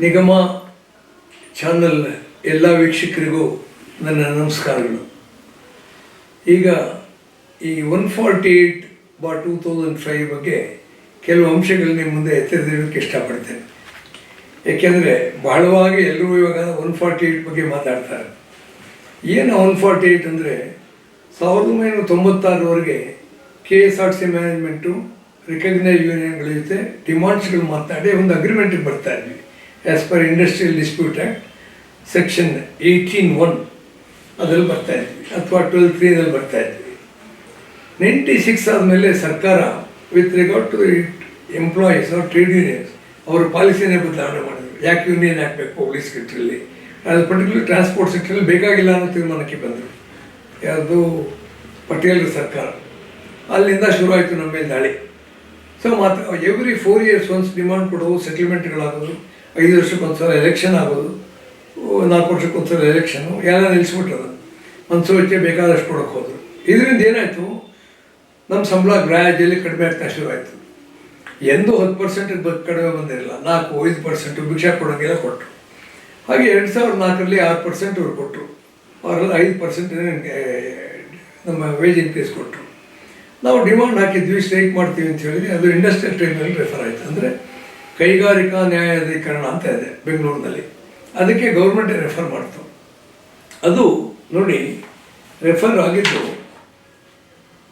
ನಿಗಮ ಚಾನಲ್ ಎಲ್ಲ ವೀಕ್ಷಕರಿಗೂ ನನ್ನ ನಮಸ್ಕಾರಗಳು. ಈಗ ಈ 148/2005 ಬಗ್ಗೆ ಕೆಲವು ಅಂಶಗಳನ್ನ ಮುಂದೆ ಎತ್ತಿಡೋದಕ್ಕೆ ಇಷ್ಟಪಡ್ತೇನೆ. ಏಕೆಂದರೆ ಬಹಳವಾಗಿ ಎಲ್ಲರೂ ಇವಾಗ 148 ಬಗ್ಗೆ ಮಾತಾಡ್ತಾರೆ. ಏನು 148 ಅಂದರೆ 1996ವರೆಗೆ KSRTC ಮ್ಯಾನೇಜ್ಮೆಂಟು ರಿಕಗ್ನೈಸ್ ಯೂನಿಯನ್ಗಳ ಜೊತೆ ಡಿಮಾಂಡ್ಸ್ಗಳು ಮಾತಾಡಿ ಒಂದು ಅಗ್ರಿಮೆಂಟಿಗೆ ಬರ್ತಾ ಇದ್ವಿ. As per industrial dispute act section 18(1) ಅದರಲ್ಲಿ ಬರ್ತಾ ಇದ್ವಿ, ಅಥವಾ 12(3)ದಲ್ಲಿ ಬರ್ತಾ ಇದ್ವಿ. 96 ಆದಮೇಲೆ ಸರ್ಕಾರ with regard to employees or trade unions ಅವರ ಪಾಲಿಸಿನೇ ಬದಲಾವಣೆ ಮಾಡಿದ್ರು. ಯಾಕೆ ಯೂನಿಯನ್ ಹಾಕಬೇಕು ಪಬ್ಲಿಕ್ ಸೆಕ್ಟ್ರಲ್ಲಿ, ಅದು ಪರ್ಟಿಕ್ಯುಲರ್ ಟ್ರಾನ್ಸ್ಪೋರ್ಟ್ ಸೆಕ್ಟ್ರಲ್ಲಿ ಬೇಕಾಗಿಲ್ಲ ಅನ್ನೋ ತೀರ್ಮಾನಕ್ಕೆ ಬಂದರು. ಯಾವುದು ಪಟೇಲ್ ಸರ್ಕಾರ. ಅಲ್ಲಿಂದ ಶುರುವಾಯಿತು ನಮ್ಮ ಮೇಲೆ ದಾಳಿ. So every 4 years once demand ಕೊಡೋದು, ಸೆಟಲ್ಮೆಂಟ್ಗಳಾಗೋದು, 5 ವರ್ಷಕ್ಕೊಂದ್ಸಲ ಎಲೆಕ್ಷನ್ ಆಗೋದು, 4 ವರ್ಷಕ್ಕೊಂದ್ಸಲ ಎಲೆಕ್ಷನ್ನು ಎಲ್ಲ ನಿಲ್ಲಿಸ್ಬಿಟ್ಟದು. ಮನ್ಸೋಚೆ ಬೇಕಾದಷ್ಟು ಕೊಡೋಕೆ ಹೋದರು. ಇದರಿಂದ ಏನಾಯಿತು, ನಮ್ಮ ಸಂಬಳ ಗ್ರ್ಯಾಜುಯಲಿ ಕಡಿಮೆ ಆಗ್ತಾ ಶುರುವಾಯಿತು. ಎಂದೂ 10% ಕಡಿಮೆ ಬಂದಿರಲಿಲ್ಲ. 4-5% ಭಿಕ್ಷಾ ಕೊಡೋಂಗೆಲ್ಲ ಕೊಟ್ಟರು. ಹಾಗೆ 2004ರಲ್ಲಿ 6% ಅವ್ರು ಕೊಟ್ಟರು. ಅವರಲ್ಲಿ 5% ನಮ್ಮ ವೇಜ್ ಇನ್ಕ್ರೀಸ್ ಕೊಟ್ಟರು. ನಾವು ಡಿಮಾಂಡ್ ಹಾಕಿದ್ವಿ, ಸ್ಟ್ರೈಕ್ ಮಾಡ್ತೀವಿ ಅಂತ ಹೇಳಿದ್ವಿ. ಅದು ಇಂಡಸ್ಟ್ರಿಯಲ್ ಟ್ರೈಬ್ಯುನಲ್ ರೆಫರ್ ಆಯಿತು. ಅಂದರೆ ಕೈಗಾರಿಕಾ ನ್ಯಾಯಾಧೀಕರಣ ಅಂತ ಇದೆ ಬೆಂಗಳೂರಿನಲ್ಲಿ, ಅದಕ್ಕೆ ಗೌರ್ಮೆಂಟೇ ರೆಫರ್ ಮಾಡ್ತು. ಅದು ನೋಡಿ ರೆಫರ್ ಆಗಿದ್ದು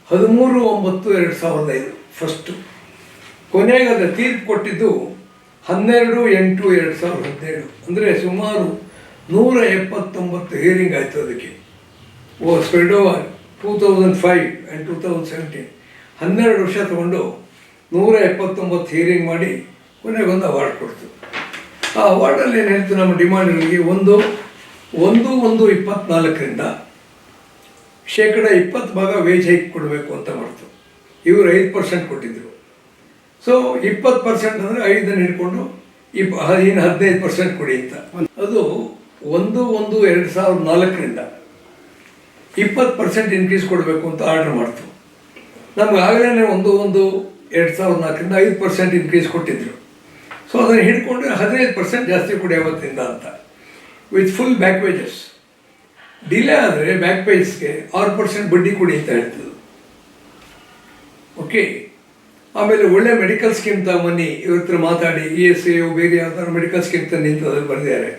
13/9/2005 ಫಸ್ಟು. ಕೊನೆಗೆ ಅದು ತೀರ್ಪು ಕೊಟ್ಟಿದ್ದು 12/8/2017. ಅಂದರೆ ಸುಮಾರು 179 ಹಿಯರಿಂಗ್ ಆಯಿತು. ಅದಕ್ಕೆ ಸ್ಪ್ರೆಡ್ ಓವರ್ 2005 ಆ್ಯಂಡ್ 2017 12 ವರ್ಷ ತಗೊಂಡು 179 ಹಿಯರಿಂಗ್ ಮಾಡಿ ಕೊನೆಗೊಂದು ಅವಾರ್ಡ್ ಕೊಡ್ತು. ಆ ಅವಾರ್ಡಲ್ಲಿ ಏನು ಹೇಳ್ತು, ನಮ್ಮ ಡಿಮಾಂಡ್ಗಳಿಗೆ 1/1/24ರಿಂದ 20% ವೇಜ್ ಹೈಕ್ ಕೊಡಬೇಕು ಅಂತ ಮಾಡ್ತು. ಇವರು 5% ಕೊಟ್ಟಿದ್ದರು. ಸೊ 20% ಅಂದರೆ 5 ಹಿಡ್ಕೊಂಡು 15% ಕೊಡಿ ಅಂತ. ಅದು 1/1/2004ರಿಂದ 20% ಇನ್ಕ್ರೀಸ್ ಕೊಡಬೇಕು ಅಂತ ಆರ್ಡರ್ ಮಾಡ್ತು. ನಮ್ಗೆ ಆಗಲೇ 1/1/2004ರಿಂದ 5% ಇನ್ಕ್ರೀಸ್ ಕೊಟ್ಟಿದ್ರು. ಸೊ ಅದನ್ನು ಹಿಡ್ಕೊಂಡು 15% ಜಾಸ್ತಿ ಕೊಡಿ ಅವತ್ತಿಂದ ಅಂತ, with full back wages. Delay ಆದರೆ ಬ್ಯಾಕ್ ಪೇಸ್ಗೆ 6% ಬಡ್ಡಿ ಕೊಡಿ ಅಂತ ಹೇಳ್ತದೆ. ಓಕೆ. ಆಮೇಲೆ ಒಳ್ಳೆ ಮೆಡಿಕಲ್ ಸ್ಕೀಮ್ ತಗೊಂಬನ್ನಿ, ಇವ್ರ ಹತ್ರ ಮಾತಾಡಿ ESA ಬೇರೆ ಯಾವ್ದಾದ್ರು ಮೆಡಿಕಲ್ ಸ್ಕೀಮ್ ತಂದು ನಿಂತದಲ್ಲಿ ಬರೆದಿದ್ದಾರೆ.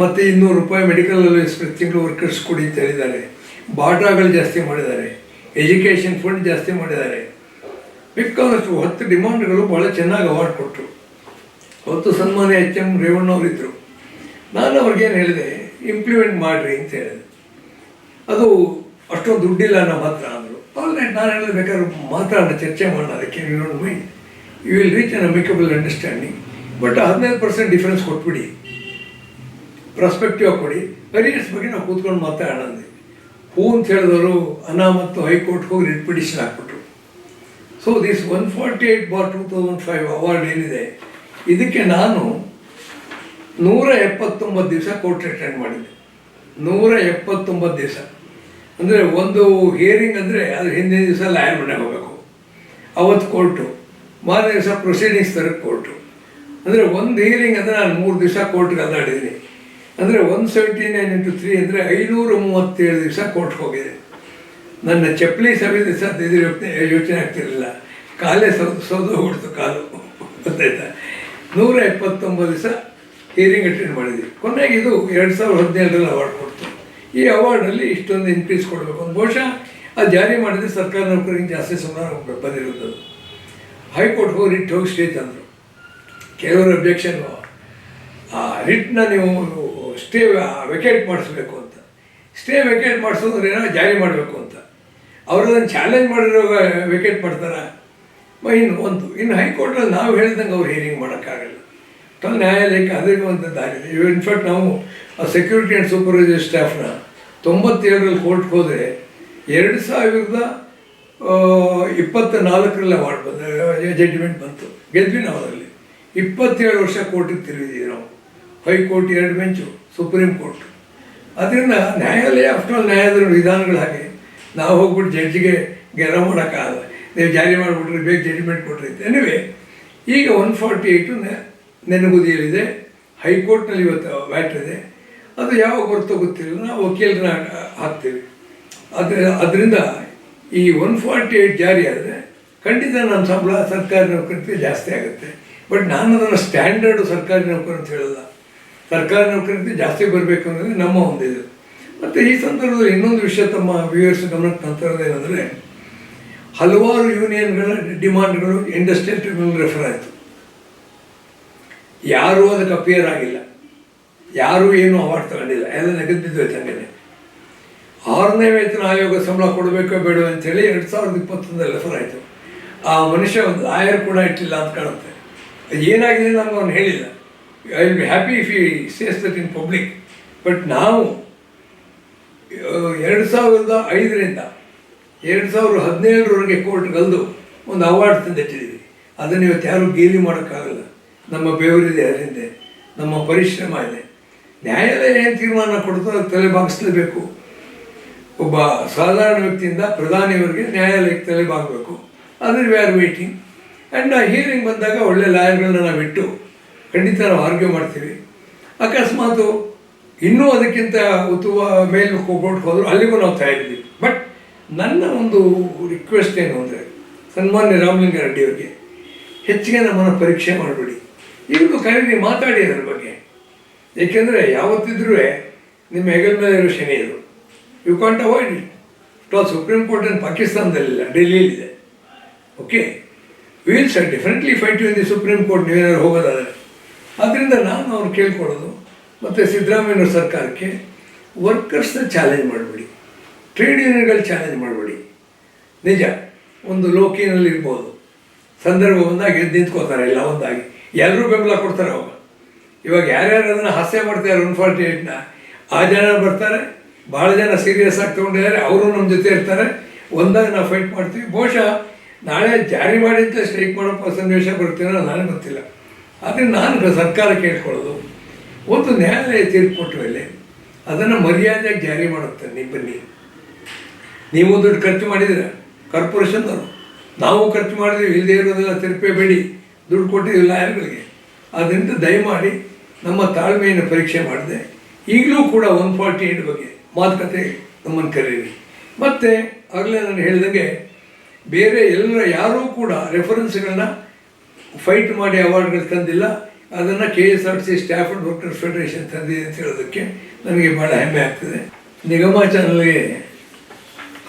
ಮತ್ತು ₹200 ಮೆಡಿಕಲ್ ಪ್ರತಿ ತಿಂಗಳು ವರ್ಕರ್ಸ್ ಕೊಡಿ ಅಂತ ಹೇಳಿದ್ದಾರೆ. ಬಾಟಾಗಳು ಜಾಸ್ತಿ ಮಾಡಿದ್ದಾರೆ, ಎಜುಕೇಷನ್ ಫಂಡ್ ಜಾಸ್ತಿ ಮಾಡಿದ್ದಾರೆ. ಬೇಕಾದಷ್ಟು 10 ಡಿಮಾಂಡ್ಗಳು ಭಾಳ ಚೆನ್ನಾಗಿ ಅವಾರ್ಡ್ ಕೊಟ್ಟರು. ಅವತ್ತು ಸನ್ಮಾನ್ಯ HM ರೇವಣ್ಣವರಿದ್ದರು. ನಾನು ಅವ್ರಿಗೇನು ಹೇಳಿದೆ, ಇಂಪ್ಲಿಮೆಂಟ್ ಮಾಡಿರಿ ಅಂತ ಹೇಳಿದೆ. ಅದು ಅಷ್ಟೊಂದು ದುಡ್ಡಿಲ್ಲ ನಮ್ಮ ಹತ್ರ ಅಂದರು. ಆಲ್ ರೈಟ್, ನಾನು ಹೇಳಿದ್ರೆ ಬೇಕಾದ್ರೆ ಮಾತಾಡೋಣ, ಚರ್ಚೆ ಮಾಡೋಣ, ಅದಕ್ಕೆ you will reach an amicable understanding. But 15% difference ಕೊಟ್ಬಿಡಿ, ಪ್ರಾಸ್ಪೆಕ್ಟಿವ್ ಕೊಡಿ, ಅರಿಯರ್ಸ್ ಬಗ್ಗೆ ನಾವು ಕೂತ್ಕೊಂಡು ಮಾತಾಡೋಣ ಅಂದೆ. ಹೂ ಅಂತ ಹೇಳಿದವರು ಅನಾಮತ್ತು ಹೈಕೋರ್ಟ್ಗೆ ಹೋಗಿ ರಿಟ್ ಪಿಟಿಷನ್ ಹಾಕ್ಬಿಟ್ರು. ಸೊ ದಿಸ್ 148/2005 ಅವಾರ್ಡ್ ಏನಿದೆ, ಇದಕ್ಕೆ ನಾನು 179 ದಿವಸ ಕೋರ್ಟ್ ಅಟೆಂಡ್ ಮಾಡಿದ್ದೆ. 179 ದಿವಸ ಅಂದರೆ ಒಂದು ಹಿಯರಿಂಗ್ ಅಂದರೆ ಅದ್ರ ಹಿಂದಿನ ದಿವಸ ಲಾಯರ್ ಮನೆಗೆ ಹೋಗಬೇಕು, ಅವತ್ತು ಕೋರ್ಟು, ಮಾರನೇ ದಿವಸ ಪ್ರೊಸೀಡಿಂಗ್ಸ್ ತರಕ್ಕೆ ಕೋರ್ಟು. ಅಂದರೆ ಒಂದು ಹಿಯರಿಂಗ್ ಅಂದರೆ ನಾನು 3 ದಿವಸ ಕೋರ್ಟ್ಗೆ ಅಲ್ಲಾಡಿದ್ದೀನಿ. ಅಂದರೆ 179 × 3 ಅಂದರೆ 537 ದಿವಸ ಕೋರ್ಟ್ಗೆ ಹೋಗಿದೆ. ನನ್ನ ಚಪ್ಪಲಿ ಸಭೆ ದಿವಸ ಯೋಚನೆ ಆಗ್ತಿರಲಿಲ್ಲ, ಕಾಲೇ ಸೌದೋಗ್ಬಿಡ್ತು ಕಾಲು, ಗೊತ್ತಾಯ್ತಾ. 179 ದಿವಸ ಹಿಯರಿಂಗ್ ಅಟೆಂಡ್ ಮಾಡಿದ್ವಿ. ಕೊನೆಗೆ ಇದು 2017ರಲ್ಲಿ ಅವಾರ್ಡ್ ಕೊಡ್ತು. ಈ ಅವಾರ್ಡಲ್ಲಿ ಇಷ್ಟೊಂದು ಇನ್ಕ್ರೀಸ್ ಕೊಡಬೇಕು ಅಂತ ಬಹುಶಃ ಅದು ಜಾರಿ ಮಾಡಿದರೆ ಸರ್ಕಾರಿ ನೌಕರಿಗೆ ಜಾಸ್ತಿ ಸಂಬಳ ಬಂದಿರುತ್ತದೆ. ಹೈಕೋರ್ಟ್ಗೆ ಹೋಗಿ ರಿಟ್ ಹೋಗಿ ಸ್ಟೇ ತಂದರು. ಕೆಲವರು ಅಬ್ಜೆಕ್ಷನ್ನು, ಆ ರಿಟ್ನ ನೀವು ಸ್ಟೇ ವೆಕೇಟ್ ಮಾಡಿಸ್ಬೇಕು ಅಂತ. ಸ್ಟೇ ವೆಕೇಟ್ ಮಾಡಿಸೋದ್ರೆ ಏನೋ ಜಾರಿ ಮಾಡಬೇಕು ಅಂತ. ಅವರದನ್ನು ಚಾಲೆಂಜ್ ಮಾಡಿರೋ ವೆಕೇಟ್ ಮಾಡ್ತಾರೆ. ಇನ್ನು ಹೈಕೋರ್ಟಲ್ಲಿ ನಾವು ಹೇಳಿದಂಗೆ ಅವ್ರು ಹಿಯರಿಂಗ್ ಮಾಡೋಕ್ಕಾಗಲ್ಲ. ನ್ಯಾಯಾಲಯಕ್ಕೆ ಅದಕ್ಕೆ ಒಂದು ದಾರಿ. ಇನ್ಫ್ಯಾಕ್ಟ್ ನಾವು ಆ ಸೆಕ್ಯೂರಿಟಿ ಆ್ಯಂಡ್ ಸೂಪರ್ವೈಸರ್ ಸ್ಟಾಫ್ನ 97ರಲ್ಲಿ ಕೋರ್ಟ್ಗೆ ಹೋದರೆ 2024ರಲ್ಲಿ ಅವಾರ್ಡ್ ಜಡ್ಜ್ಮೆಂಟ್ ಬಂತು, ಗೆದ್ವಿ ನಾವು. ಅದರಲ್ಲಿ 27 ವರ್ಷ ಕೋರ್ಟಿಗೆ ತಿರುಗಿದ್ದೀವಿ ನಾವು. High court 2 bench, supreme court. ಅದರಿಂದ ನ್ಯಾಯಾಲಯ ಆಫ್ಟರ್ ಆಲ್ ನ್ಯಾಯಾಲಯದ ವಿಧಾನಗಳು ಹಾಗೆ. ನಾವು ಹೋಗ್ಬಿಟ್ಟು ಜಡ್ಜಿಗೆ ಗೆರ ಮಾಡೋಕ್ಕಾಗಲ್ಲ, ನೀವು ಜಾರಿ ಮಾಡಿಬಿಟ್ರಿ, ಬೇಗ ಜಡ್ಜ್ಮೆಂಟ್ ಕೊಟ್ರಿ. ಎನಿವೆ, ಈಗ 148 ನೆನಗುದಿಯಲ್ಲಿದೆ. ಹೈಕೋರ್ಟ್ನಲ್ಲಿ ಇವತ್ತು ವ್ಯಾಟ್ ಇದೆ, ಅದು ಯಾವಾಗ ಬರ್ತೋ ಗೊತ್ತಿಲ್ಲ, ನಾವು ವಕೀಲರನ್ನ ಹಾಕ್ತೀವಿ. ಅದರಿಂದ ಈ 148 ಜಾರಿ ಆದರೆ ಖಂಡಿತ ನಮ್ಮ ಸಂಬಳ ಸರ್ಕಾರಿ ನೌಕರಿಗೆ ಜಾಸ್ತಿ ಆಗುತ್ತೆ. ಬಟ್ ನಾನು ಅದನ್ನು ಸ್ಟ್ಯಾಂಡರ್ಡು ಸರ್ಕಾರಿ ನೌಕರು ಅಂತ ಹೇಳಲ್ಲ. ಸರ್ಕಾರಿ ನೌಕರಿಗೆ ಜಾಸ್ತಿ ಬರಬೇಕು ಅನ್ನೋದು ನಮ್ಮ ಒಂದು ಇದು. ಮತ್ತು ಈ ಸಂದರ್ಭದಲ್ಲಿ ಇನ್ನೊಂದು ವಿಷಯ ತಮ್ಮ ವ್ಯೂವರ್ಸ್ ಗಮನಕ್ಕೆ ತಂತಿರೋದೇನೆಂದರೆ, ಹಲವಾರು ಯೂನಿಯನ್ಗಳ ಡಿಮಾಂಡ್ಗಳು ಇಂಡಸ್ಟ್ರಿಯಲ್ ಟ್ರಿಬ್ಯುನಲ್ ರೆಫರ್ ಆಯಿತು. ಯಾರೂ ಅದಕ್ಕೆ ಅಪಿಯರ್ ಆಗಿಲ್ಲ, ಯಾರೂ ಏನೂ ಅವಾರ್ಡ್ ತಗೊಂಡಿಲ್ಲ, ಎಲ್ಲ ನೆಗೆದಿದ್ದೋಯ್ತು. ಹಂಗೆ 6ನೇ ವೇತನ ಆಯೋಗ ಸಂಬಳ ಕೊಡಬೇಕೋ ಬೇಡೋ ಅಂಥೇಳಿ 2021 ರೆಫರ್ ಆಯಿತು. ಆ ಮನುಷ್ಯ ಒಂದು ಲಾಯರ್ ಕೂಡ ಇಟ್ಟಿಲ್ಲ ಅಂತ ಕಾಣುತ್ತೆ. ಏನಾಗಿದೆ ನಮ್ಗೆ ಅವ್ನು ಹೇಳಿಲ್ಲ. I will be happy if he says that in public. But ನಾವು 2005ರಿಂದ 2017ರವರೆಗೆ ಕೋರ್ಟ್ಗಲ್ದು ಒಂದು ಅವಾರ್ಡ್ ತಂದಿಟ್ಟಿದ್ದೀವಿ. ಅದನ್ನು ಇವತ್ತು ಯಾರೂ ಗೇಲಿ ಮಾಡೋಕ್ಕಾಗಲ್ಲ. ನಮ್ಮ ಬೆವರಿದೆ, ಅದರಿಂದ ನಮ್ಮ ಪರಿಶ್ರಮ ಇದೆ. ನ್ಯಾಯಾಲಯ ಏನು ತೀರ್ಮಾನ ಕೊಡ್ತೋ ಅದು ತಲೆಬಾಗಿಸ್ಲೇಬೇಕು. ಒಬ್ಬ ಸಾಧಾರಣ ವ್ಯಕ್ತಿಯಿಂದ ಪ್ರಧಾನಿಯವರಿಗೆ ನ್ಯಾಯಾಲಯಕ್ಕೆ ತಲೆಬಾಗಬೇಕು. ಅದನ್ನು we are waiting. And hearing ಬಂದಾಗ ಒಳ್ಳೆ ಲಾಯರ್ಗಳನ್ನ ನಾವು ಇಟ್ಟು ಖಂಡಿತ ನಾವು ಆರ್ಗ್ಯೂ ಮಾಡ್ತೀವಿ. ಅಕಸ್ಮಾತು ಇನ್ನೂ ಅದಕ್ಕಿಂತ ಉತ್ತಮ ಮೇಲ್ ಕೋರ್ಟ್ಗೆ ಹೋದರೂ ಅಲ್ಲಿಗೂ ನಾವು ತಯಾರಿದ್ದೀವಿ. ಬಟ್ ನನ್ನ ಒಂದು ರಿಕ್ವೆಸ್ಟ್ ಏನು ಅಂದರೆ, ಸನ್ಮಾನ್ಯ ರಾಮಲಿಂಗಾರೆಡ್ಡಿಯವರಿಗೆ ಹೆಚ್ಚಿಗೆ ನಮ್ಮನ್ನು ಪರೀಕ್ಷೆ ಮಾಡಬೇಡಿ. ಈಗಲೂ ಕರೀರಿ, ಮಾತಾಡಿ ಅದರ ಬಗ್ಗೆ. ಏಕೆಂದರೆ ಯಾವತ್ತಿದ್ರೂ ನಿಮ್ಮ ಹೆಗಲ ಮೇಲೆ ಇರೋ ಶನಿ ಇದು. You can't avoid it. It was Supreme Court ಏನು ಪಾಕಿಸ್ತಾನದಲ್ಲಿಲ್ಲ, ಡೆಲ್ಲಿಯಲ್ಲಿದೆ. Okay, will sir definitely fight you in the Supreme Court, ನೀವೇನಾದ್ರು ಹೋಗೋದಾದರೆ. ಆದ್ದರಿಂದ ನಾನು ಅವ್ರು ಕೇಳ್ಕೊಳ್ಳೋದು, ಮತ್ತು ಸಿದ್ದರಾಮಯ್ಯವ್ರ ಸರ್ಕಾರಕ್ಕೆ ವರ್ಕರ್ಸ್ನ ಚಾಲೆಂಜ್ ಮಾಡಬೇಡಿ, ಟ್ರೇಡ್ ಯೂನಿಯನ್ಗಳು ಚಾಲೆಂಜ್ ಮಾಡಬೇಡಿ. ನಿಜ, ಒಂದು ಲೋಕಿನಲ್ಲಿ ಇರ್ಬೋದು, ಸಂದರ್ಭ ಒಂದಾಗಿ ಎದ್ದು ನಿಂತ್ಕೋತಾರೆ, ಎಲ್ಲ ಒಂದಾಗಿ ಎಲ್ಲರೂ ಬೆಂಬಲ ಕೊಡ್ತಾರೆ. ಅವಾಗ ಇವಾಗ ಯಾರ್ಯಾರು ಅದನ್ನು ಹಾಸ್ಯ ಮಾಡ್ತಾರೆ 148ನ, ಆ ಜನ ಬರ್ತಾರೆ, ಭಾಳ ಜನ ಸೀರಿಯಸ್ ಆಗಿ ತೊಗೊಂಡಿದ್ದಾರೆ, ಅವರು ನಮ್ಮ ಜೊತೆ ಇರ್ತಾರೆ, ಒಂದಾಗಿ ನಾವು ಫೈಟ್ ಮಾಡ್ತೀವಿ. ಬಹುಶಃ ನಾಳೆ ಜಾರಿ ಮಾಡಿ ಅಂತ ಸ್ಟ್ರೈಕ್ ಮಾಡೋ ಸನ್ನಿವೇಶ ಬರ್ತೀನೋ ನನಗೆ ಗೊತ್ತಿಲ್ಲ. ಆದರೆ ನಾನು ಸರ್ಕಾರ ಕೇಳ್ಕೊಳ್ಳೋದು, ಒಂದು ನ್ಯಾಯಾಲಯ ತೀರ್ಪು ಕೊಟ್ಟ ಮೇಲೆ ಅದನ್ನು ಮರ್ಯಾದೆಯಾಗಿ ಜಾರಿ ಮಾಡುತ್ತೆ. ನೀವು ಬನ್ನಿ, ನೀವು ದುಡ್ಡು ಖರ್ಚು ಮಾಡಿದ್ದೀರ ಕಾರ್ಪೊರೇಷನ್ದವರು, ನಾವು ಖರ್ಚು ಮಾಡಿದ್ದೀವಿ, ಇಲ್ಲದೇ ಇರೋದೆಲ್ಲ ತಿರುಪೇಬೇಡಿ, ದುಡ್ಡು ಕೊಟ್ಟಿದ್ದೀವಿ ಲಾಯರ್ಗಳಿಗೆ. ಆದ್ದರಿಂದ ದಯಮಾಡಿ ನಮ್ಮ ತಾಳ್ಮೆಯನ್ನು ಪರೀಕ್ಷೆ ಮಾಡಿದೆ. ಈಗಲೂ ಕೂಡ 148 ಬಗ್ಗೆ ಮಾತುಕತೆ ನಮ್ಮನ್ನು ಕರೀರಿ. ಮತ್ತು ಆಗಲೇ ನಾನು ಹೇಳಿದಂಗೆ ಬೇರೆ ಯಾರೂ ಕೂಡ ರೆಫರೆನ್ಸ್ಗಳನ್ನ ಫೈಟ್ ಮಾಡಿ ಅವಾರ್ಡ್ಗಳು ತಂದಿಲ್ಲ. ಅದನ್ನು KSRTC staff and workers federation ತಂದಿದೆ ಅಂತ ಹೇಳೋದಕ್ಕೆ ನನಗೆ ಭಾಳ ಹೆಮ್ಮೆ ಆಗ್ತದೆ. ನಿಗಮ ಚಾನಲ್ಗೆ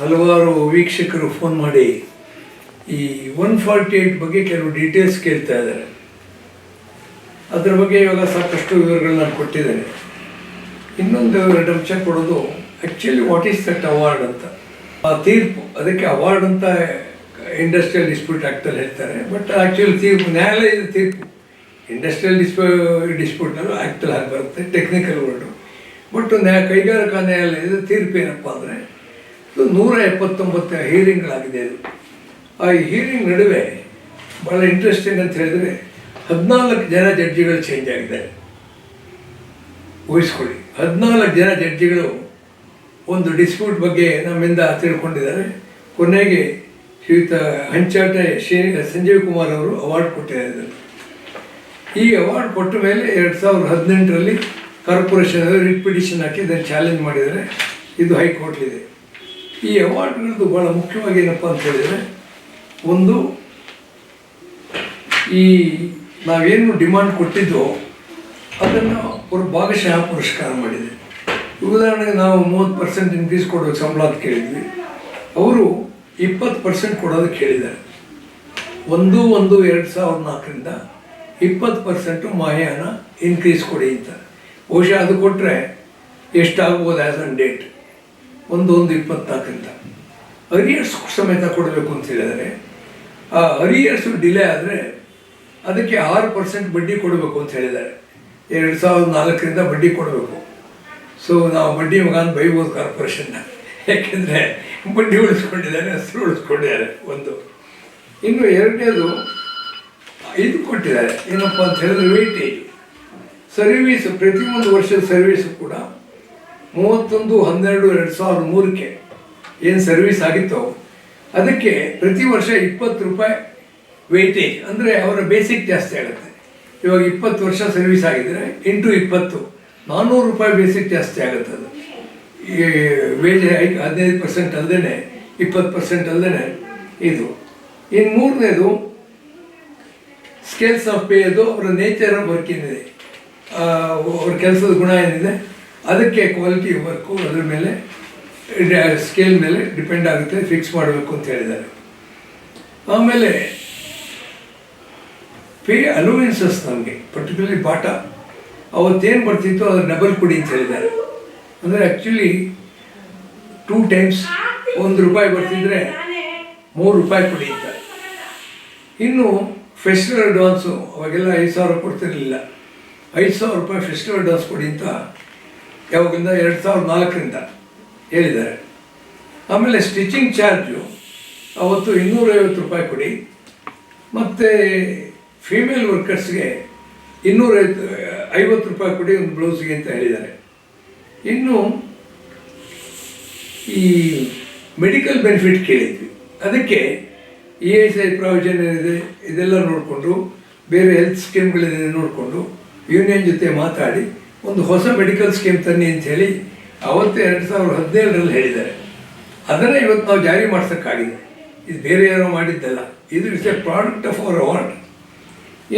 ಹಲವಾರು ವೀಕ್ಷಕರು ಫೋನ್ ಮಾಡಿ ಈ 148 ಬಗ್ಗೆ ಕೆಲವು ಡೀಟೇಲ್ಸ್ ಕೇಳ್ತಾ ಇದ್ದಾರೆ. ಅದರ ಬಗ್ಗೆ ಇವಾಗ ಸಾಕಷ್ಟು ವಿವರಗಳನ್ನ ನಾನು ಕೊಟ್ಟಿದ್ದೇನೆ. ಇನ್ನೊಂದು 2 ಅಂಶ ಕೊಡೋದು, actually what is that award ಅಂತ. ಆ ತೀರ್ಪು, ಅದಕ್ಕೆ ಅವಾರ್ಡ್ ಅಂತ ಇಂಡಸ್ಟ್ರಿಯಲ್ ಡಿಸ್ಪ್ಯೂಟ್ ಆ್ಯಕ್ಟಲ್ಲಿ ಹೇಳ್ತಾರೆ. ಬಟ್ ಆ್ಯಕ್ಚುಲಿ ತೀರ್ಪು, ನ್ಯಾಯಾಲಯದ ತೀರ್ಪು, ಇಂಡಸ್ಟ್ರಿಯಲ್ ಡಿಸ್ಪ್ಯೂಟ್ನಲ್ಲೂ ಆ್ಯಕ್ಟಲ್ಲಿ ಆಗಿ ಬರುತ್ತೆ, ಟೆಕ್ನಿಕಲ್ ವರ್ಡು. ಬಟ್ ಕೈಗಾರಿಕಾ ನ್ಯಾಯಾಲಯದ ತೀರ್ಪು ಏನಪ್ಪ ಅಂದರೆ, ಇದು 179 ಹೀರಿಂಗ್ಗಳಾಗಿದೆ. ಇದು ಆ ಹೀರಿಂಗ್ ನಡುವೆ ಭಾಳ ಇಂಟ್ರೆಸ್ಟಿಂಗ್ ಅಂತ ಹೇಳಿದರೆ 14 ಜನ ಜಡ್ಜಿಗಳು ಚೇಂಜ್ ಆಗಿದ್ದಾರೆ. ಊಹಿಸ್ಕೊಳ್ಳಿ, 14 ಜನ ಜಡ್ಜಿಗಳು ಒಂದು ಡಿಸ್ಪ್ಯೂಟ್ ಬಗ್ಗೆ ನಮ್ಮಿಂದ ತಿಳ್ಕೊಂಡಿದ್ದಾರೆ. ಕೊನೆಗೆ ಶ್ರೀಯುತ ಹಂಚಾಟೆ ಸಂಜೀವ್ ಕುಮಾರ್ ಅವರು ಅವಾರ್ಡ್ ಕೊಟ್ಟಿದ್ದಾರೆ. ಈ ಅವಾರ್ಡ್ ಕೊಟ್ಟ ಮೇಲೆ 2018ರಲ್ಲಿ ಕಾರ್ಪೊರೇಷನ್ ರಿಟ್ ಪಿಟಿಷನ್ ಹಾಕಿ ಇದನ್ನು ಚಾಲೆಂಜ್ ಮಾಡಿದರೆ ಇದು ಹೈಕೋರ್ಟ್ಲಿದೆ. ಈ ಅವಾರ್ಡ್ಗಳದ್ದು ಭಾಳ ಮುಖ್ಯವಾಗಿ ಏನಪ್ಪ ಅಂತ ಹೇಳಿದರೆ, ಒಂದು ಈ ನಾವೇನು ಡಿಮಾಂಡ್ ಕೊಟ್ಟಿದ್ದೋ ಅದನ್ನು ಭಾಗಶಃ ಪುರಸ್ಕಾರ ಮಾಡಿದೆ. ಉದಾಹರಣೆಗೆ ನಾವು 30% ಇನ್ಕ್ರೀಸ್ ಕೊಡೋದು ಸಂಬಳ ಅಂತ ಕೇಳಿದ್ವಿ, ಅವರು 20% ಕೊಡೋದಕ್ಕೆ ಹೇಳಿದ್ದಾರೆ. 1/1/2004ರಿಂದ 20% ಮಾಹ್ಯಾನ ಇನ್ಕ್ರೀಸ್ ಕೊಡಿ ಅಂತ. ಬಹುಶಃ ಅದು ಕೊಟ್ಟರೆ ಎಷ್ಟಾಗ್ಬೋದು ಆ್ಯಸ್ ಆನ್ ಡೇಟ್, 1/1/24ರಿಂದ ಅರಿಯರ್ಸ್ ಸಮೇತ ಕೊಡಬೇಕು ಅಂತ ಹೇಳಿದರೆ, ಆ ಅರಿಯರ್ಸು ಡಿಲೇ ಆದರೆ ಅದಕ್ಕೆ 6% ಬಡ್ಡಿ ಕೊಡಬೇಕು ಅಂತ ಹೇಳಿದ್ದಾರೆ. 2004ರಿಂದ ಬಡ್ಡಿ ಕೊಡಬೇಕು. ಸೊ ನಾವು ಬಡ್ಡಿ ಮಗಾನ್ ಬೈಬೋದು ಕಾರ್ಪೊರೇಷನ್ನ, ಯಾಕೆಂದರೆ ಬಡ್ಡಿ ಉಳಿಸ್ಕೊಂಡಿದ್ದಾರೆ, ಹೆಸರು ಉಳಿಸ್ಕೊಂಡಿದ್ದಾರೆ. ಒಂದು ಇನ್ನು ಎರಡನೇದು ಇದು ಕೊಟ್ಟಿದ್ದಾರೆ, ಏನಪ್ಪ ಅಂತ ಹೇಳಿದ್ರೆ ವೇಟೇಜ್ ಸರ್ವೀಸು. ಪ್ರತಿಯೊಂದು ವರ್ಷದ ಸರ್ವೀಸು ಕೂಡ 31/12/2003ಕ್ಕೆ ಏನು ಸರ್ವೀಸ್ ಆಗಿತ್ತೋ ಅದಕ್ಕೆ ಪ್ರತಿ ವರ್ಷ 20 ರೂಪಾಯಿ ವೇಟೇಜ್, ಅಂದರೆ ಅವರ ಬೇಸಿಕ್ ಜಾಸ್ತಿ ಆಗುತ್ತೆ. ಇವಾಗ 20 ವರ್ಷ ಸರ್ವಿಸ್ ಆಗಿದ್ರೆ ಇಂಟು 20 ₹400 ಬೇಸಿಕ್ ಜಾಸ್ತಿ ಆಗುತ್ತೆ. ಅದು ಈ ವೇಜ್ ಹೈಕ್ 15% ಅಲ್ಲದೆ 20% ಅಲ್ಲದೆ ಇದು. ಇನ್ನು ಮೂರನೇದು ಸ್ಕೇಲ್ಸ್ ಆಫ್ ಪೇ, ಅದು ಅವರ ನೇಚರ್ ಆಫ್ ವರ್ಕ್ ಏನಿದೆ, ಅವ್ರ ಕೆಲಸದ ಗುಣ ಏನಿದೆ ಅದಕ್ಕೆ ಕ್ವಾಲಿಟಿ ವರ್ಕು ಅದ್ರ ಮೇಲೆ ಸ್ಕೇಲ್ ಮೇಲೆ ಡಿಪೆಂಡ್ ಆಗುತ್ತೆ, ಫಿಕ್ಸ್ ಮಾಡಬೇಕು ಅಂತ ಹೇಳಿದ್ದಾರೆ. ಆಮೇಲೆ ಪೇ ಅಲೋವೆನ್ಸಸ್ ನಮಗೆ ಪರ್ಟಿಕ್ಯುಲರ್ಲಿ ಬಾಟ ಅವತ್ತೇನು ಬರ್ತಿತ್ತು ಅದ್ರ ಡಬಲ್ ಕೊಡಿ ಅಂತ ಹೇಳಿದ್ದಾರೆ. ಅಂದರೆ ಆ್ಯಕ್ಚುಲಿ 2 ಟೈಮ್ಸ್ ₹1 ಬರ್ತಿದ್ರೆ ₹3 ಕೊಡಿ ಅಂತ. ಇನ್ನು ಫೆಸ್ಟಿವಲ್ ಅಡ್ವಾನ್ಸು ಅವಾಗೆಲ್ಲ 5,000 ಕೊಡ್ತಿರಲಿಲ್ಲ, ₹5,000 ಫೆಸ್ಟಿವಲ್ ಅಡ್ವಾನ್ಸ್ ಕೊಡಿ ಅಂತ ಯಾವಾಗಿಂದ 2004ರಿಂದ ಹೇಳಿದ್ದಾರೆ. ಆಮೇಲೆ ಸ್ಟಿಚಿಂಗ್ ಚಾರ್ಜು ಅವತ್ತು ₹250 ಕೊಡಿ, ಮತ್ತು ಫೀಮೇಲ್ ವರ್ಕರ್ಸ್ಗೆ ₹250 ಕೊಡಿ ಒಂದು ಬ್ಲೌಸ್ಗೆ ಅಂತ ಹೇಳಿದ್ದಾರೆ. ಇನ್ನು ಈ ಮೆಡಿಕಲ್ ಬೆನಿಫಿಟ್ ಕೇಳಿದ್ವಿ, ಅದಕ್ಕೆ ESI ಪ್ರಾವಿಷನ್ ಏನಿದೆ ಇದೆಲ್ಲ ನೋಡಿಕೊಂಡು, ಬೇರೆ ಹೆಲ್ತ್ ಸ್ಕೀಮ್ಗಳಿದೆ ನೋಡಿಕೊಂಡು ಯೂನಿಯನ್ ಜೊತೆ ಮಾತಾಡಿ ಒಂದು ಹೊಸ ಮೆಡಿಕಲ್ ಸ್ಕೀಮ್ ತನ್ನಿ ಅಂಥೇಳಿ ಅವತ್ತೇ 2017ರಲ್ಲಿ ಹೇಳಿದ್ದಾರೆ. ಅದನ್ನು ಇವತ್ತು ನಾವು ಜಾರಿ ಮಾಡ್ಸೋಕ್ಕಾಗಿದೆ. ಇದು ಬೇರೆ ಯಾರೋ ಮಾಡಿದ್ದಲ್ಲ, ಇದು it's A product of our award.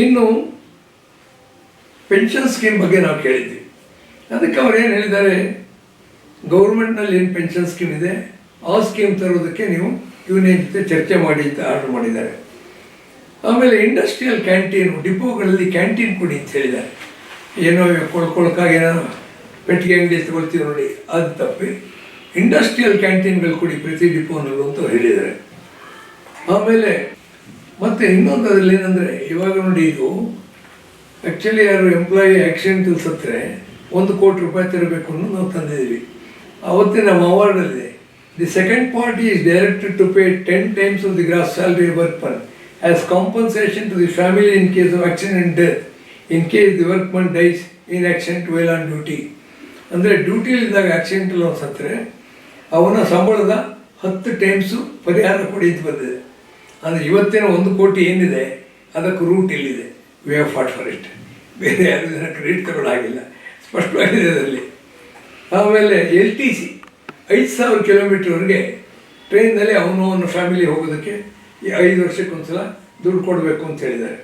ಇನ್ನು ಪೆನ್ಷನ್ ಸ್ಕೀಮ್ ಬಗ್ಗೆ ನಾವು ಕೇಳಿದ್ವಿ, ಅದಕ್ಕೆ ಅವ್ರು ಏನು ಹೇಳಿದ್ದಾರೆ, ಗೌರ್ಮೆಂಟ್ನಲ್ಲಿ ಏನು ಪೆನ್ಷನ್ ಸ್ಕೀಮ್ ಇದೆ ಆ ಸ್ಕೀಮ್ ತರೋದಕ್ಕೆ ನೀವು ಯೂನಿಯನ್ ಜೊತೆ ಚರ್ಚೆ ಮಾಡಿ ಅಂತ ಆರ್ಡರ್ ಮಾಡಿದ್ದಾರೆ. ಆಮೇಲೆ ಇಂಡಸ್ಟ್ರಿಯಲ್ ಕ್ಯಾಂಟೀನು, ಡಿಪೋಗಳಲ್ಲಿ ಕ್ಯಾಂಟೀನ್ ಕೊಡಿ ಅಂತ ಹೇಳಿದ್ದಾರೆ. ಏನೋ ಏನೋ ಪೆಟ್ಟಿಗೆ ಅಂಗಡಿ ತಗೊಳ್ತೀವಿ ನೋಡಿ, ಅದು ತಪ್ಪಿ ಇಂಡಸ್ಟ್ರಿಯಲ್ ಕ್ಯಾಂಟೀನ್ಗಳು ಕೊಡಿ ಪ್ರತಿ ಡಿಪೋನಲ್ಲೂ ಅಂತ ಹೇಳಿದ್ದಾರೆ. ಆಮೇಲೆ ಮತ್ತು ಇನ್ನೊಂದು ಅದರಲ್ಲಿ ಏನಂದರೆ, ಇವಾಗ ನೋಡಿ ಇದು ಆ್ಯಕ್ಚುಲಿ ಯಾರು ಎಂಪ್ಲಾಯಿ ಆ್ಯಕ್ಸಿಡೆಂಟಲ್ಲಿ ಸತ್ತರೆ ₹1,00,00,000 ತರಬೇಕು ಅನ್ನೋದು ನಾವು ತಂದಿದ್ದೀವಿ. ಆವತ್ತೇ ನಮ್ಮ ಅವಾರ್ಡಲ್ಲಿದೆ, the second party is directed to pay 10 times of the gross salary workman as compensation to the family in case of accident and death, in case the workman dies in accident while on duty. ಅಂದರೆ ಡ್ಯೂಟಿಯಲ್ಲಿದ್ದಾಗ ಆಕ್ಸಿಡೆಂಟಲ್ಲಿ ಅವ್ನು ಸತ್ತರೆ ಅವನ ಸಂಬಳದ 10 times ಪರಿಹಾರ ಕೊಡಿ ಅಂತ ಬಂದಿದೆ. ಅಂದರೆ ಇವತ್ತೇನೋ 1 ಕೋಟಿ ಏನಿದೆ ಅದಕ್ಕೆ ರೂಟ್ ಇಲ್ಲಿದೆ, we have fought for it. ಬೇರೆ ಯಾರು ಇದನ್ನು ಕ್ರೆಡಿಟ್ ತಗೊಳ್ಳಾಗಿಲ್ಲ, ಸ್ಪಷ್ಟವಾಗಿದೆ ಅದರಲ್ಲಿ. ಆಮೇಲೆ LTC 5,000 ಕಿಲೋಮೀಟ್ರ್ವರೆಗೆ ಟ್ರೈನ್ನಲ್ಲಿ ಅವನ ಫ್ಯಾಮಿಲಿ ಹೋಗೋದಕ್ಕೆ 5 ವರ್ಷಕ್ಕೊಂದ್ಸಲ ದುಡ್ಡು ಕೊಡಬೇಕು ಅಂತ ಹೇಳಿದ್ದಾರೆ.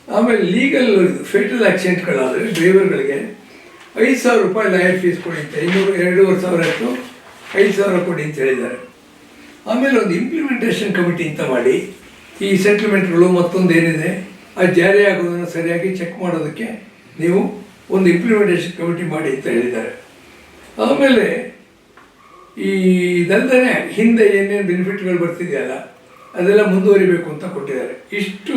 ಆಮೇಲೆ ಲೀಗಲ್ ಫೇಟಲ್ ಆಕ್ಸಿಡೆಂಟ್ಗಳಾದರೆ ಡ್ರೈವರ್ಗಳಿಗೆ ₹5,000 ಲಾಯರ್ ಫೀಸ್ ಕೊಡಿ ಅಂತ, 2,500 ಇತ್ತು, 5,000 ಕೊಡಿ ಅಂತ ಹೇಳಿದ್ದಾರೆ. ಆಮೇಲೆ ಒಂದು ಇಂಪ್ಲಿಮೆಂಟೇಷನ್ ಕಮಿಟಿ ಅಂತ ಮಾಡಿ ಈ ಸೆಟ್ಲ್ಮೆಂಟ್ಗಳು ಮತ್ತೊಂದು ಏನಿದೆ ಅದು ಜಾರಿ ಆಗೋದನ್ನು ಸರಿಯಾಗಿ ಚೆಕ್ ಮಾಡೋದಕ್ಕೆ ನೀವು ಒಂದು ಇಂಪ್ಲಿಮೆಂಟೇಷನ್ ಕಮಿಟಿ ಮಾಡಿ ಅಂತ ಹೇಳಿದ್ದಾರೆ. ಆಮೇಲೆ ಇದಲ್ಲದೆ ಹಿಂದೆ ಏನೇನು ಬೆನಿಫಿಟ್ಗಳು ಬರ್ತಿದೆಯಲ್ಲ ಅದೆಲ್ಲ ಮುಂದುವರಿಬೇಕು ಅಂತ ಕೊಟ್ಟಿದ್ದಾರೆ. ಇಷ್ಟು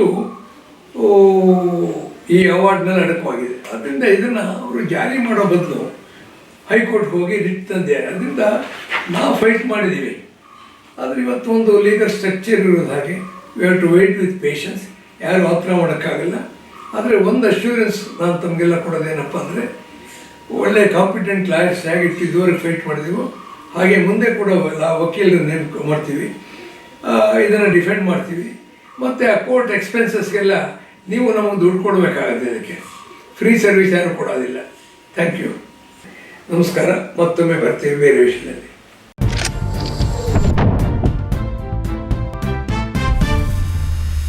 ಈ ಅವಾರ್ಡ್ನಲ್ಲಿ ಅಡಕವಾಗಿದೆ. ಅದರಿಂದ ಇದನ್ನು ಅವರು ಜಾರಿ ಮಾಡೋ ಬದಲು ಹೈಕೋರ್ಟ್ಗೆ ಹೋಗಿ ರಿಟ್ ತಂದಿದ್ದಾರೆ. ಅದರಿಂದ ನಾವು ಫೈಟ್ ಮಾಡಿದ್ದೀವಿ. ಆದರೆ ಇವತ್ತು ಒಂದು ಲೀಗಲ್ ಸ್ಟ್ರಕ್ಚರ್ ಇರೋದು ಹಾಗೆ we have to wait with patience. ಯಾರು ಆತರ ಮಾಡೋಕ್ಕಾಗಲ್ಲ. ಆದರೆ ಒಂದು ಅಶ್ಯೂರೆನ್ಸ್ ನಾನು ತಮಗೆಲ್ಲ ಕೊಡೋದೇನಪ್ಪ ಅಂದರೆ, ಒಳ್ಳೆ ಕಾಂಪಿಟೆಂಟ್ ಲಾಯರ್ಸ್ ಹೇಗೆ ಇದುವರೆಗೆ ಫೈಟ್ ಮಾಡಿದೀವೋ ಹಾಗೆ ಮುಂದೆ ಕೂಡ ವಕೀಲರು ನೇಮಕ ಮಾಡ್ತೀವಿ, ಇದನ್ನು ಡಿಫೆಂಡ್ ಮಾಡ್ತೀವಿ. ಮತ್ತು ಆ ಕೋರ್ಟ್ ಎಕ್ಸ್ಪೆನ್ಸಸ್ಗೆಲ್ಲ ನೀವು ನಮಗೆ ದುಡ್ಡು ಕೊಡಬೇಕಾಗುತ್ತೆ. ಇದಕ್ಕೆ ಫ್ರೀ ಸರ್ವಿಸ್ ಯಾರೂ ಕೊಡೋದಿಲ್ಲ. ಥ್ಯಾಂಕ್ ಯು, ನಮಸ್ಕಾರ. ಮತ್ತೊಮ್ಮೆ ಬರ್ತೀವಿ ಬೇರೆ ವಿಷಯದಲ್ಲಿ.